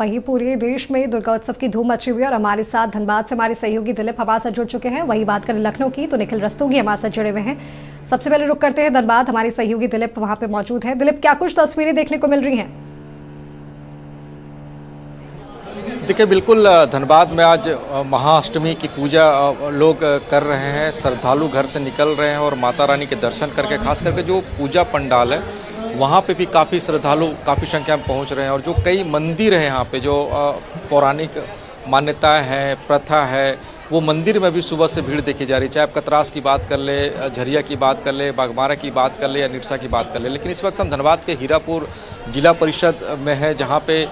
वहीं पूरे देश में दुर्गा उत्सव की धूम मची हुई है और हमारे साथ धनबाद से हमारे सहयोगी दिलीप हमारे साथ जुड़ चुके हैं। वही बात करें लखनऊ की तो निखिल रस्तोगी हमारे साथ जुड़े हुए हैं। सबसे पहले रुक करते हैं धनबाद, हमारे सहयोगी दिलीप वहां पे मौजूद है। दिलीप, क्या कुछ तस्वीरें देखने को मिल रही हैं? देखिए, बिल्कुल धनबाद में आज महाअष्टमी की पूजा लोग कर रहे हैं। श्रद्धालु घर से निकल रहे हैं और माता रानी के दर्शन करके, खास करके जो पूजा पंडाल है वहाँ पे भी काफ़ी श्रद्धालु काफ़ी संख्या में पहुँच रहे हैं। और जो कई मंदिर हैं यहाँ पे, जो पौराणिक मान्यताएं हैं, प्रथा है, वो मंदिर में भी सुबह से भीड़ देखी जा रही है। चाहे आप कतरास की बात कर ले, झरिया की बात कर ले, बागमारा की बात कर ले या निरसा की बात कर ले। लेकिन इस वक्त हम धनबाद के हीरापुर जिला परिषद में हैं, जहाँ पे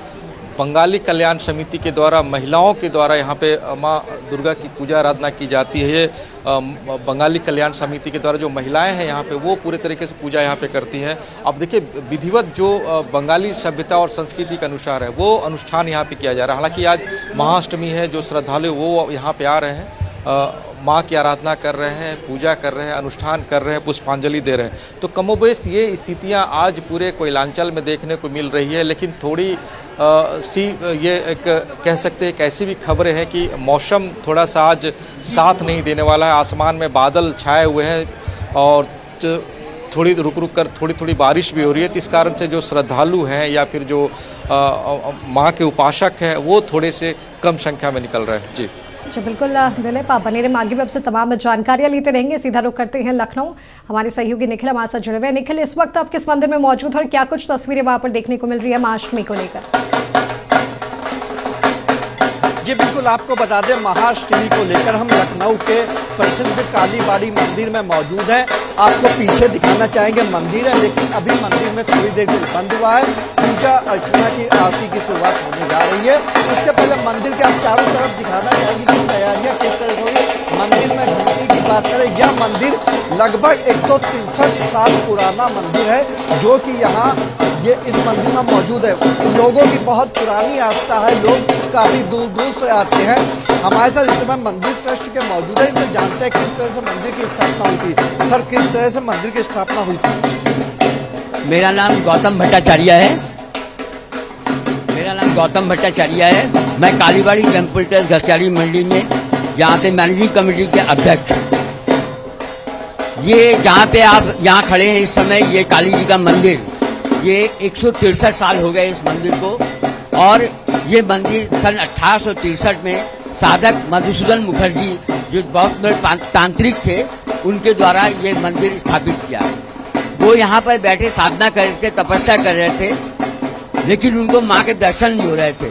बंगाली कल्याण समिति के द्वारा महिलाओं के द्वारा यहाँ पे माँ दुर्गा की पूजा आराधना की जाती है। ये बंगाली कल्याण समिति के द्वारा जो महिलाएं हैं यहाँ पे, वो पूरे तरीके से पूजा यहाँ पे करती हैं। अब देखिए, विधिवत जो बंगाली सभ्यता और संस्कृति के अनुसार है वो अनुष्ठान यहाँ पे किया जा रहा है। हालांकि आज महाअष्टमी है, जो श्रद्धालु वो यहाँ पे आ रहे हैं, माँ की आराधना कर रहे हैं, पूजा कर रहे हैं, अनुष्ठान कर रहे हैं, पुष्पांजलि दे रहे हैं। तो कमोबेश ये स्थितियाँ आज पूरे कोयलांचल में देखने को मिल रही है। लेकिन थोड़ी ये एक कह सकते हैं कि ऐसी भी खबरें हैं कि मौसम थोड़ा सा आज साथ नहीं देने वाला है। आसमान में बादल छाए हुए हैं और थोड़ी रुक रुक कर थोड़ी बारिश भी हो रही है। तो इस कारण से जो श्रद्धालु हैं या फिर जो माँ के उपासक हैं, वो थोड़े से कम संख्या में निकल रहे हैं। जी बिल्कुल दिलीप, आप बने रहे, आगे भी आपसे तमाम जानकारियां लेते रहेंगे। सीधा रुख करते हैं लखनऊ, हमारे सहयोगी निखिल हमारे साथ जुड़े हुए हैं। निखिल, इस वक्त आप किस मंदिर में मौजूद हैं और क्या कुछ तस्वीरें वहां पर देखने को मिल रही है महाअष्टमी को लेकर? जी बिल्कुल, आपको बता दें, महाअष्टमी को लेकर हम लखनऊ के प्रसिद्ध कालीबाड़ी मंदिर में मौजूद हैं। आपको पीछे दिखाना चाहेंगे मंदिर है, लेकिन अभी मंदिर में थोड़ी देर से बंद हुआ है। पूजा अर्चना की आरती की शुरुआत होने जा रही है। उसके पहले मंदिर के आप चारों तरफ दिखाना चाहेंगे कि तैयारियां किस तरह से हुई। मंदिर में घंटी की बात करें, यह मंदिर लगभग 163 साल पुराना मंदिर है, जो कि यहाँ ये इस मंदिर में मौजूद है। लोगों की बहुत पुरानी आस्था है, लोग काफी दूर दूर से आते हैं। हमारे साथ इस समय मंदिर ट्रस्ट के मौजूद है, इनसे जानते हैं किस तरह से मंदिर की स्थापना हुई थी। सर, किस तरह से मंदिर की स्थापना हुई थी? मेरा नाम गौतम भट्टाचार्य है। मैं कालीबाड़ी कंप्यूटर घसियाली मंडी में यहाँ पे मैनेजिंग कमेटी के अध्यक्ष। ये जहाँ पे आप यहाँ खड़े हैं इस समय, ये काली जी का मंदिर, ये 163 साल हो गए इस मंदिर को। और ये मंदिर सन 1863 में साधक मधुसूदन मुखर्जी, जो बहुत बड़े तांत्रिक थे, उनके द्वारा ये मंदिर स्थापित किया। वो यहाँ पर बैठे साधना कर रहे थे, तपस्या कर रहे थे, लेकिन उनको माँ के दर्शन नहीं हो रहे थे।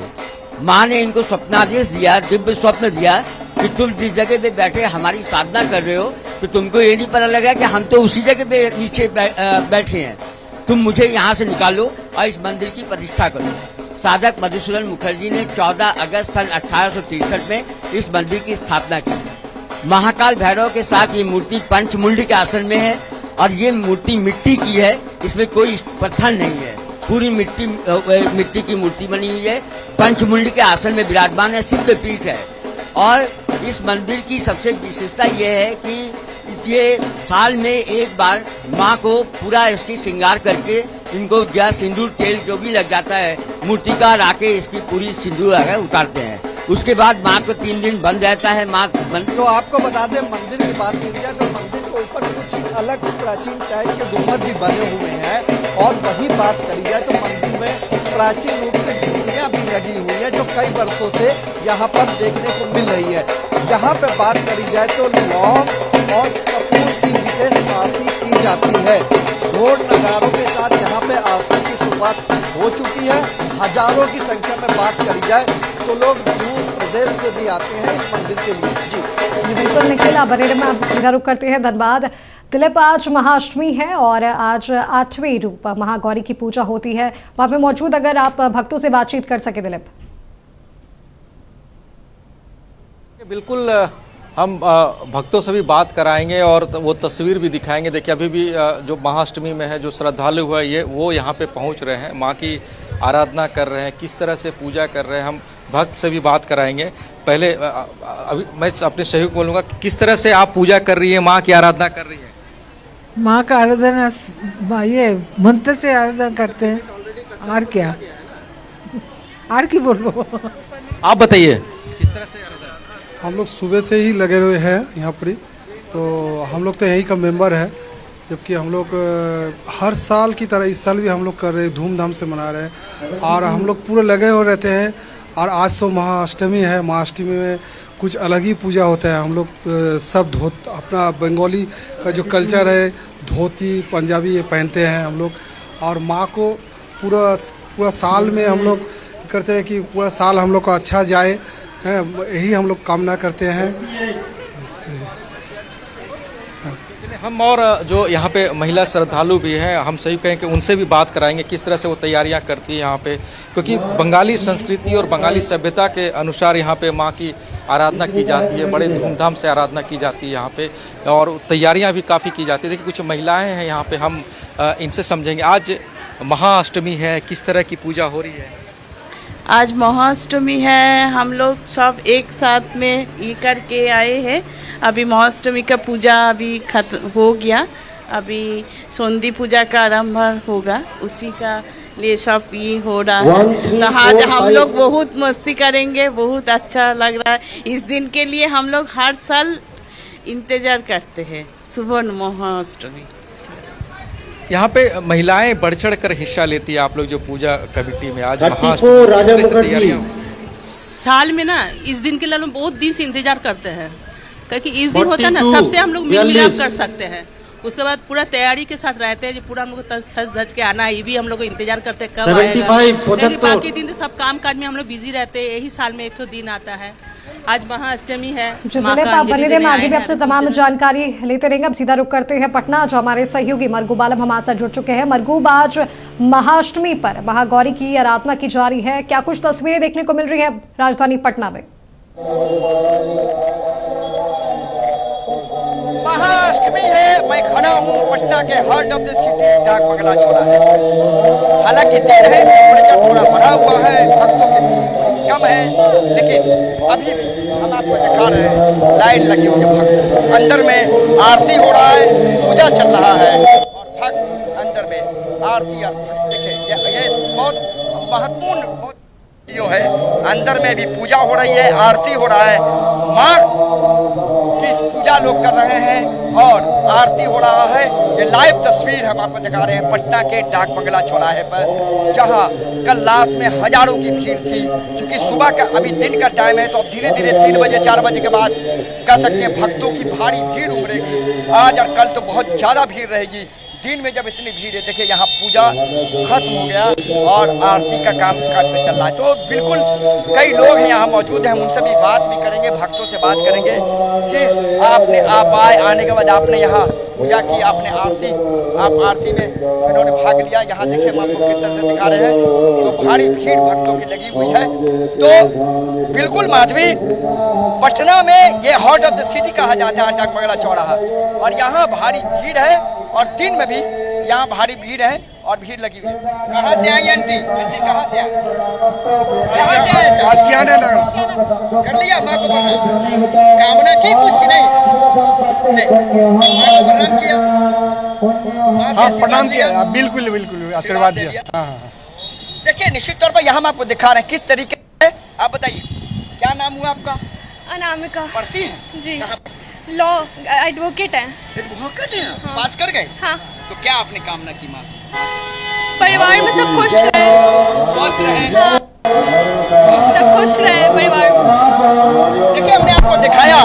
माँ ने इनको स्वप्नादेश दिया, दिव्य स्वप्न दिया कि तुम जिस जगह पे बैठे हमारी साधना कर रहे हो, तो तुमको ये नहीं पता लगा कि हम तो उसी जगह पे नीचे बैठे हैं। तुम मुझे यहाँ से निकालो और इस मंदिर की प्रतिष्ठा करो। साधक मधुसूदन मुखर्जी ने 14 अगस्त सन 1863 में इस मंदिर की स्थापना की। महाकाल भैरव के साथ ये मूर्ति पंचमुंडी के आसन में है और ये मूर्ति मिट्टी की है, इसमें कोई पत्थर नहीं है, पूरी मिट्टी की मूर्ति बनी हुई है। पंचमुंडी के आसन में विराजमान है, सिद्ध पीठ है। और इस मंदिर की सबसे विशेषता यह है कि ये साल में एक बार माँ को पूरा इसकी श्रृंगार करके, इनको या सिंदूर तेल जो भी लग जाता है, मूर्तिकार आके इसकी पूरी सिंदूर उतारते हैं। उसके बाद माँ को 3 दिन बंद रहता है। तो आपको बता दें, मंदिर की बात की जाए तो मंदिर के ऊपर कुछ अलग प्राचीन टाइप के गुम्बद भी बने हुए हैं। और वही बात करी जाए तो मंदिर में प्राचीन रूप से घंटियां भी लगी हुई है, जो कई वर्षों से यहाँ पर देखने को मिल रही है। यहाँ पे बात करी जाए तो लौंग और कपूर की विशेष आरती की जाती है। ढोल नगारों के साथ यहाँ पे आरती की शुरुआत हो चुकी है। हजारों की संख्या में बात करी जाए तो लोग दूर प्रदेश से भी आते हैं इस मंदिर के लिए। जी बिल्कुल निखिल, आप बने में आप सीधा रुख करते हैं धनबाद। दिलीप, आज महाअष्टमी है और आज 8वें रूप महागौरी की पूजा होती है, वहां पे मौजूद अगर आप भक्तों से बातचीत कर सके दिलीप। बिल्कुल, हम भक्तों से भी बात कराएंगे और वो तस्वीर भी दिखाएंगे। देखिए, अभी भी जो महाअष्टमी में है, जो श्रद्धालु है वो यहाँ पे पहुँच रहे हैं, माँ की आराधना कर रहे हैं, किस तरह से पूजा कर रहे हैं। हम भक्त से भी बात कराएंगे। पहले अभी मैं अपने सहयोग को बोलूँगा, किस तरह से आप पूजा कर रही है, माँ की आराधना कर रही है? माँ का आराधना ये मंत्र से आराधना करते हैं, और क्या। और की बोलो। आप बताइए किस तरह से हम लोग सुबह से ही लगे हुए हैं यहाँ पर ही, तो हम लोग तो यहीं का मेंबर है, जबकि हम लोग हर साल की तरह इस साल भी हम लोग कर रहे हैं, धूमधाम से मना रहे हैं और हम लोग पूरे लगे हुए रहते हैं। और आज तो महाअष्टमी है, महाअष्टमी में कुछ अलग ही पूजा होता है। हम लोग सब अपना बंगाली का जो कल्चर है, धोती पंजाबी ये पहनते हैं हम लोग, और माँ को पूरा साल में हम लोग करते हैं कि पूरा साल हम लोग का अच्छा जाए, हैं, यही हम लोग कामना करते हैं। हम और जो यहाँ पे महिला श्रद्धालु भी हैं, हम सही कहें कि उनसे भी बात कराएंगे किस तरह से वो तैयारियाँ करती है यहाँ पे, क्योंकि बंगाली संस्कृति और बंगाली सभ्यता के अनुसार यहाँ पे माँ की आराधना की जाती है, बड़े धूमधाम से आराधना की जाती है यहाँ पे, और तैयारियाँ भी काफ़ी की जाती है। देखिए कुछ महिलाएं हैं यहाँ पे, हम इनसे समझेंगे। आज महाअष्टमी है, किस तरह की पूजा हो रही है? आज महाअष्टमी है, हम लोग सब एक साथ में ये करके आए हैं। अभी महाअष्टमी का पूजा अभी खत्म हो गया, अभी सोंदी पूजा का आरंभ होगा, उसी का लिए सब ये हो रहा है। तो आज हम लोग बहुत मस्ती करेंगे, बहुत अच्छा लग रहा है। इस दिन के लिए हम लोग हर साल इंतजार करते हैं, सुबह महाअष्टमी। यहाँ पे महिलाएं बढ़ चढ़ कर हिस्सा लेती है आप लोग जो पूजा कमेटी में। आज महाअष्टमी साल में ना इस दिन के लिए हम बहुत दिन से इंतजार करते हैं, क्योंकि इस दिन होता है ना, सबसे हम लोग मिल मिलाप कर सकते हैं। उसके बाद पूरा तैयारी के साथ रहते हैं, जो पूरा हम लोग सज धज के आना, ये भी हम लोग इंतजार करते हैं कब आएगा। बाकी दिन सब काम काज में हम लोग बिजी रहते हैं, यही साल में एक तो दिन आता है। आज महाअष्टमी है। बने रहे, आगे भी आपसे तमाम जानकारी लेते रहेंगे। अब सीधा रुक करते हैं पटना, जो हमारे सहयोगी मरगू बालम हमारे साथ जुड़ चुके हैं। मरगू, आज महाअष्टमी पर महागौरी की आराधना की जा रही है, क्या कुछ तस्वीरें देखने को मिल रही है राजधानी पटना में? महाअष्टमी है, मैं खड़ा हूँ पटना के हार्ट ऑफ द सिटी डाक बंगला चौराहे पे। हालांकि दिन है, टेम्परेचर थोड़ा बढ़ा हुआ है, भक्तों की भीड़ थोड़ी कम है, लेकिन अभी भी हम आपको दिखा रहे हैं लाइन लगी हुई है। भक्त अंदर में आरती हो रहा है, पूजा चल रहा है, और भक्त अंदर में आरती और देखिए ये बहुत महत्वपूर्ण वीडियो है। अंदर में भी पूजा हो रही है, आरती हो रहा है, माँ की पूजा लोग कर रहे हैं और आरती हो रहा है। ये लाइव तस्वीर हम आपको दिखा रहे हैं पटना के डाक बंगला चौराहे पर, जहां कल रात में हजारों की भीड़ थी। क्योंकि सुबह का अभी दिन का टाइम है, तो अब धीरे धीरे 3 बजे 4 बजे के बाद कह सकते हैं भक्तों की भारी भीड़ उमड़ेगी। आज और कल तो बहुत ज़्यादा भीड़ रहेगी। दिन में जब इतनी भीड़ है, देखिए यहाँ पूजा खत्म हो गया और आरती का काम चल रहा है। तो बिल्कुल कई लोग हैं यहाँ मौजूद हैं, हम उनसे भी बात भी करेंगे, भक्तों से बात करेंगे कि आप आने के बाद आपने यहाँ पूजा की, आपने आरती में इन्होंने भाग लिया। यहाँ देखिए हम आपको किस तरह से दिखा रहे हैं, तो भारी भीड़ भक्तों की लगी हुई है। तो बिल्कुल माधवी, पटना में ये हार्ट ऑफ द सिटी कहा जाता है डाक बंगला चौराहा, और यहाँ भारी भीड़ है और दिन में भी यहाँ भारी भीड़ है और भीड़ लगी हुई है। कहाँ से आई आंटी? आंटी कहाँ से आई? कहाँ से आए? आशियाना नगर। कर लिया माँ को प्रणाम, कामना की कुछ भी नहीं, माँ को प्रणाम किया, हाँ प्रणाम किया, बिल्कुल बिल्कुल आशीर्वाद दिया। देखिए निश्चित तौर पर यहाँ हम आपको दिखा रहे हैं किस तरीके से। आप बताइए क्या नाम हुआ आपका? अनामिका। पढ़ती हैं जी? लॉ एडवोकेट है। एडवोकेट है? हाँ। पास कर गए? हाँ। तो क्या आपने कामना की माँ से? परिवार में सब खुश रहे, स्वस्थ रहे, हाँ। सब खुश रहे परिवार में। देखिए हमने आपको दिखाया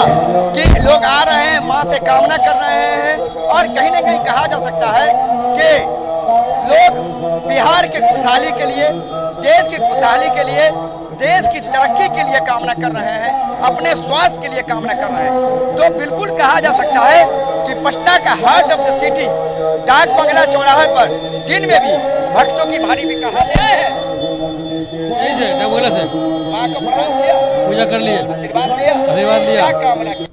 कि लोग आ रहे हैं, माँ से कामना कर रहे हैं, और कहीं ना कहीं कहा जा सकता है कि लोग बिहार के खुशहाली के लिए, देश की खुशहाली के लिए, देश की तरक्की के लिए कामना कर रहे हैं, अपने स्वास्थ्य के लिए कामना कर रहे हैं। तो बिल्कुल कहा जा सकता है कि पटना का हार्ट ऑफ द सिटी डाक बंगला चौराहे पर दिन में भी भक्तों की भारी भी। कहाँ से आए हैं? यहीं से, डाक बंगला से। माँ को प्रणाम किया, पूजा कर लिए, आशीर्वाद लिया, आशीर्वाद लिया। क्या कामना की?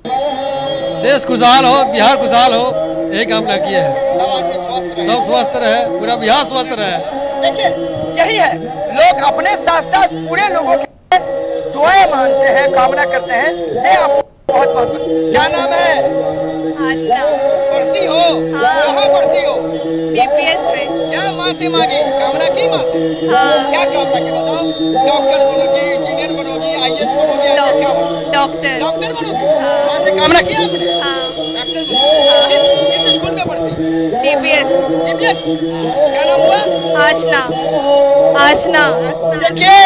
देश खुशहाल हो, बिहार खुशहाल हो, यही कामना किए हैं। सब स्वस्थ रहे, पूरा बिहार स्वस्थ रहे। देखिए यही है, लोग अपने साथ साथ पूरे लोगों के दुआएं मानते हैं, कामना करते हैं। ये आप बहुत बहुत क्या नाम है? आशना। पढ़ती हो? हाँ। कहाँ पढ़ती हो? बीपीएस में। क्या माँ से मांगी? कामना की माँ से? हाँ। क्या कामना की बताओ? डॉक्टर बनोगी, इंजीनियर बनोगी, आईएएस बनोगी, क्या बनोगी? डॉक्टर। डॉक्टर बनोगी? हाँ। माँ से कामना किया आपने? हाँ। डॉक्टर बनोगी। किस स्कूल में पढ़ती? बीपीएस। बीपीएस? क्या नाम हुआ? आशना। आशना। देखिए,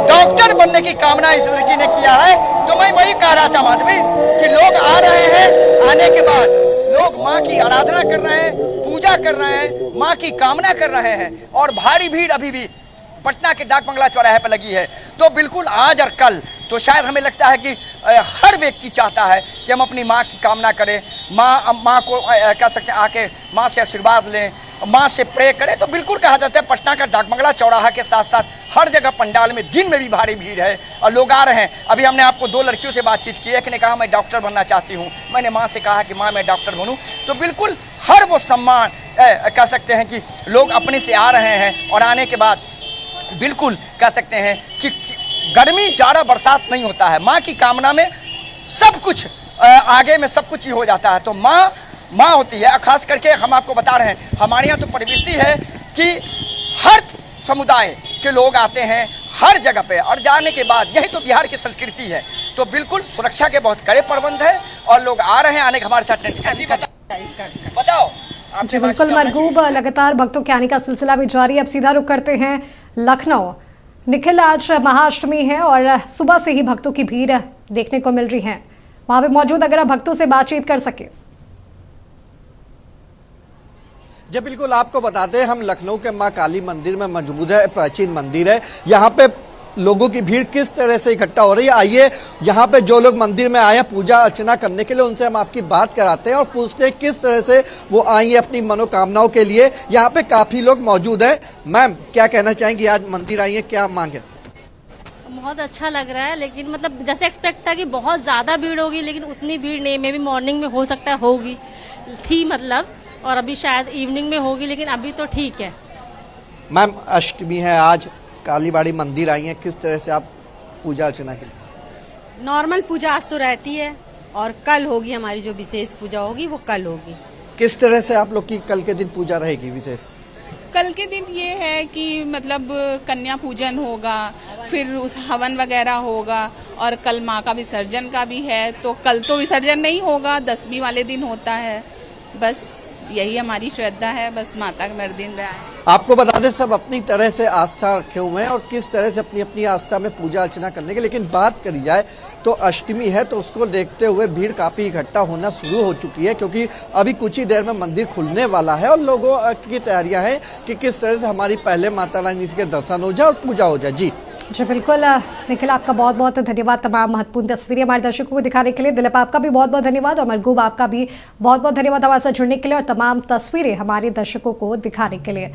डॉक्टर बनने की कामना इस लड़की ने किया है। तो मैं वही कह रहा था माधवी कि लोग आ रहे हैं, आने के बाद लोग माँ की आराधना कर रहे हैं, पूजा कर रहे हैं, माँ की कामना कर रहे हैं और भारी भीड़ अभी भी पटना के डाक बंगला चौराहे पर लगी है। तो बिल्कुल आज और कल तो शायद हमें लगता है कि हर व्यक्ति चाहता है कि हम अपनी माँ की कामना करें, माँ को कह सकते हैं आके माँ से आशीर्वाद लें, माँ से प्रे करें। तो बिल्कुल कहा जाता है पटना का डाक बंगला चौराहा के साथ साथ हर जगह पंडाल में दिन में भी भारी भीड़ है और लोग आ रहे हैं। अभी हमने आपको दो लड़कियों से बातचीत की, एक ने कहा मैं डॉक्टर बनना चाहती हूँ, मैंने माँ से कहा कि माँ मैं डॉक्टर बनूँ। तो बिल्कुल हर वो सम्मान कह सकते हैं कि लोग अपने से आ रहे हैं और आने के बाद बिल्कुल कह सकते हैं कि गर्मी जाड़ा बरसात नहीं होता है, माँ की कामना में सब कुछ आगे में सब कुछ ही हो जाता है। तो माँ होती है। खास करके हम आपको बता रहे हैं हमारे यहाँ तो प्रवृत्ति है कि हर समुदाय के लोग आते हैं हर जगह पे और जाने के बाद यही तो बिहार की संस्कृति है। तो बिल्कुल सुरक्षा के बहुत कड़े प्रबंध है और लोग आ रहे हैं, आने के हमारे साथ बताओ। जी बिल्कुल मरगूब, लगातार भक्तों के आने का सिलसिला भी जारी है। अब सीधा रुख करते हैं लखनऊ। निखिल, आज महाअष्टमी है और सुबह से ही भक्तों की भीड़ देखने को मिल रही है, वहां पे मौजूद अगर आप भक्तों से बातचीत कर सके। जी बिल्कुल, आपको बताते हैं हम लखनऊ के मां काली मंदिर में मौजूद है। प्राचीन मंदिर है, यहाँ पे लोगों की भीड़ किस तरह से इकट्ठा हो रही है, आइए यहाँ पे जो लोग मंदिर में आए हैं पूजा अर्चना करने के लिए उनसे हम आपकी बात कराते हैं और पूछते हैं किस तरह से वो आई है अपनी मनोकामनाओं के लिए। यहाँ पे काफी लोग मौजूद हैं। मैम क्या कहना चाहेंगी, आज मंदिर आई है, क्या मांगे? बहुत अच्छा लग रहा है, लेकिन मतलब जैसे एक्सपेक्ट था कि बहुत ज्यादा भीड़ होगी, लेकिन उतनी भीड़ नहीं। मे भी मॉर्निंग में हो सकता है होगी थी मतलब, और अभी शायद इवनिंग में होगी, लेकिन अभी तो ठीक है। मैम अष्टमी है आज, कालीबाड़ी मंदिर आई है, किस तरह से आप पूजा अर्चना के लिए? नॉर्मल पूजा आज तो रहती है और कल होगी हमारी जो विशेष पूजा होगी वो कल होगी। किस तरह से आप लोग की कल के दिन पूजा रहेगी विशेष? कल के दिन ये है कि मतलब कन्या पूजन होगा, फिर उस हवन वगैरह होगा और कल माँ का विसर्जन का भी है। तो कल तो विसर्जन नहीं होगा, 10वीं वाले दिन होता है। बस यही हमारी श्रद्धा है, बस माता के मर्दिन में आए। आपको बता दें सब अपनी तरह से आस्था रखे हुए हैं और किस तरह से अपनी अपनी आस्था में पूजा अर्चना करने की। लेकिन बात करी जाए तो अष्टमी है तो उसको देखते हुए भीड़ काफी इकट्ठा होना शुरू हो चुकी है, क्योंकि अभी कुछ ही देर में मंदिर खुलने वाला है और लोगों की तैयारियां हैं कि किस तरह से हमारी पहले माता रानी के दर्शन हो जाए और पूजा हो जाए। जी बिल्कुल निखिल, आपका बहुत बहुत धन्यवाद तमाम महत्वपूर्ण तस्वीरें हमारे दर्शकों को दिखाने के लिए। दिलीप आपका भी बहुत बहुत धन्यवाद और मरगूब आपका भी बहुत बहुत धन्यवाद हमारे साथ जुड़ने के लिए और तमाम तस्वीरें हमारे दर्शकों को दिखाने के लिए।